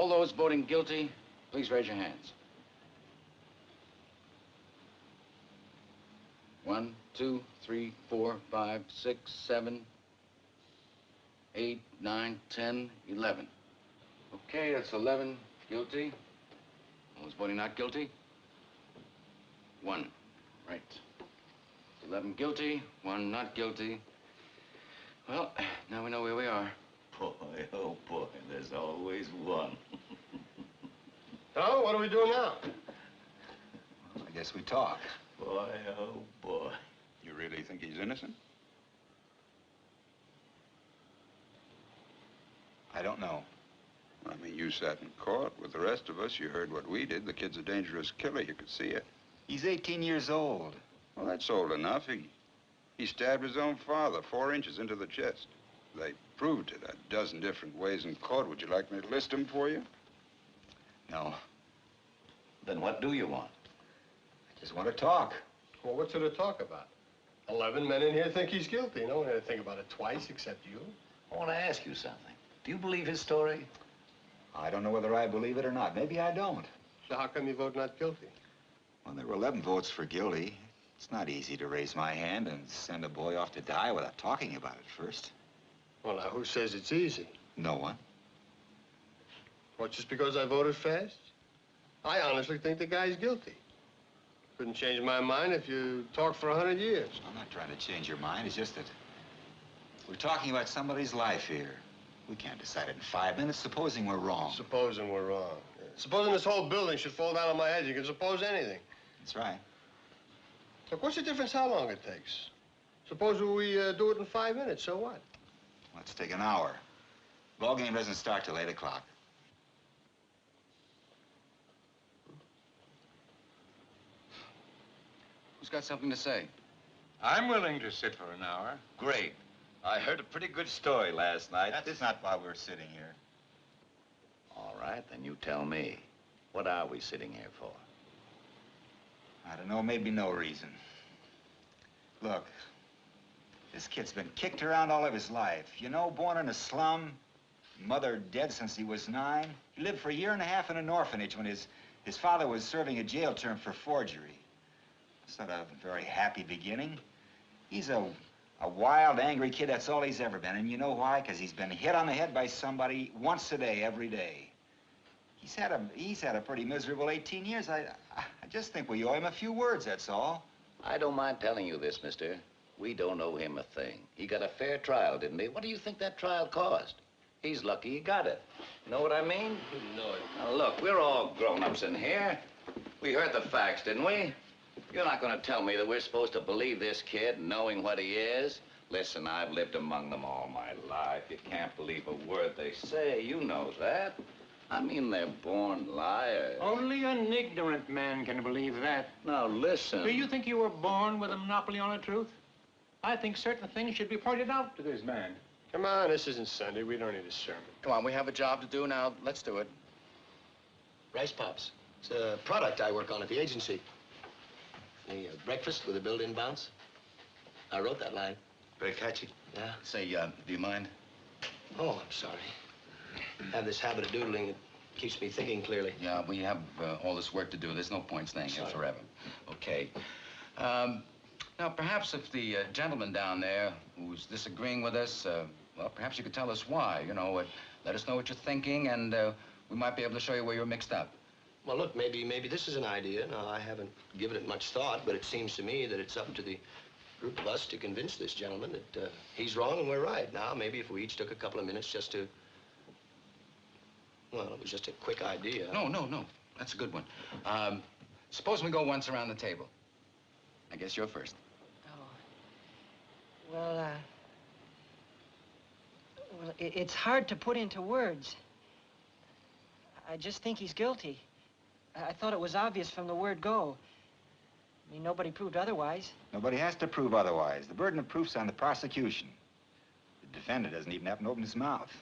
All those voting guilty, please raise your hands. 1, 2, 3, 4, 5, 6, 7, 8, 9, 10, 11. Okay, that's 11 guilty. All those voting not guilty? 1. Right. 11 guilty, 1 not guilty. Well, now we know where we are. Boy, oh boy, there's always one. So, what do we do now? Well, I guess we talk. Boy, oh boy. You really think he's innocent? I don't know. I mean, you sat in court with the rest of us. You heard what we did. The kid's a dangerous killer. You could see it. He's 18 years old. Well, that's old enough. He stabbed his own father 4 inches into the chest. They proved it a dozen different ways in court. Would you like me to list them for you? No. Then what do you want? I just want to talk. Well, what's there to talk about? 11 men in here think he's guilty. No one had to think about it twice except you. I want to ask you something. Do you believe his story? I don't know whether I believe it or not. Maybe I don't. So how come you vote not guilty? Well, there were 11 votes for guilty. It's not easy to raise my hand and send a boy off to die without talking about it first. Well, now, who says it's easy? No one. What, just because I voted fast? I honestly think the guy's guilty. Couldn't change my mind if you talked for 100 years. I'm not trying to change your mind. It's just that we're talking about somebody's life here. We can't decide it in 5 minutes, supposing we're wrong. Supposing we're wrong. Yeah. Supposing this whole building should fall down on my head. You can suppose anything. That's right. Look, what's the difference how long it takes? Suppose we do it in 5 minutes, so what? Let's take an hour. Ball game doesn't start till 8 o'clock. Who's got something to say? I'm willing to sit for an hour. Great. I heard a pretty good story last night. That's not why we're sitting here. All right, then you tell me. What are we sitting here for? I don't know, maybe no reason. Look, this kid's been kicked around all of his life. You know, born in a slum, mother dead since he was 9. He lived for a year and a half in an orphanage when his father was serving a jail term for forgery. It's not a very happy beginning. He's a wild, angry kid, that's all he's ever been. And you know why? Because he's been hit on the head by somebody once a day, every day. He's had a pretty miserable 18 years. I just think we owe him a few words, that's all. I don't mind telling you this, mister. We don't owe him a thing. He got a fair trial, didn't he? What do you think that trial cost? He's lucky he got it. Know what I mean? No. Now, look, we're all grown-ups in here. We heard the facts, didn't we? You're not going to tell me that we're supposed to believe this kid, knowing what he is? Listen, I've lived among them all my life. You can't believe a word they say. You know that. I mean, they're born liars. Only an ignorant man can believe that. Now, listen. Do you think you were born with a monopoly on the truth? I think certain things should be pointed out to this man. Come on, this isn't Sunday. We don't need a sermon. Come on, we have a job to do now. Let's do it. Rice Pops. It's a product I work on at the agency. The breakfast with a built-in bounce. I wrote that line. Very catchy. Yeah. Say, do you mind? Oh, I'm sorry. I have this habit of doodling. It keeps me thinking clearly. Yeah, we have all this work to do. There's no point staying here forever. Okay. Now, perhaps if the gentleman down there who's disagreeing with us, well, perhaps you could tell us why. You know, let us know what you're thinking, and we might be able to show you where you're mixed up. Well, look, maybe this is an idea. Now, I haven't given it much thought, but it seems to me that it's up to the group of us to convince this gentleman that he's wrong and we're right. Now, maybe if we each took a couple of minutes just to... Well, it was just a quick idea. No. That's a good one. Suppose we go once around the table. I guess you're first. Oh. Well, it's hard to put into words. I just think he's guilty. I thought it was obvious from the word go. I mean, nobody proved otherwise. Nobody has to prove otherwise. The burden of proof's on the prosecution. The defendant doesn't even have to open his mouth.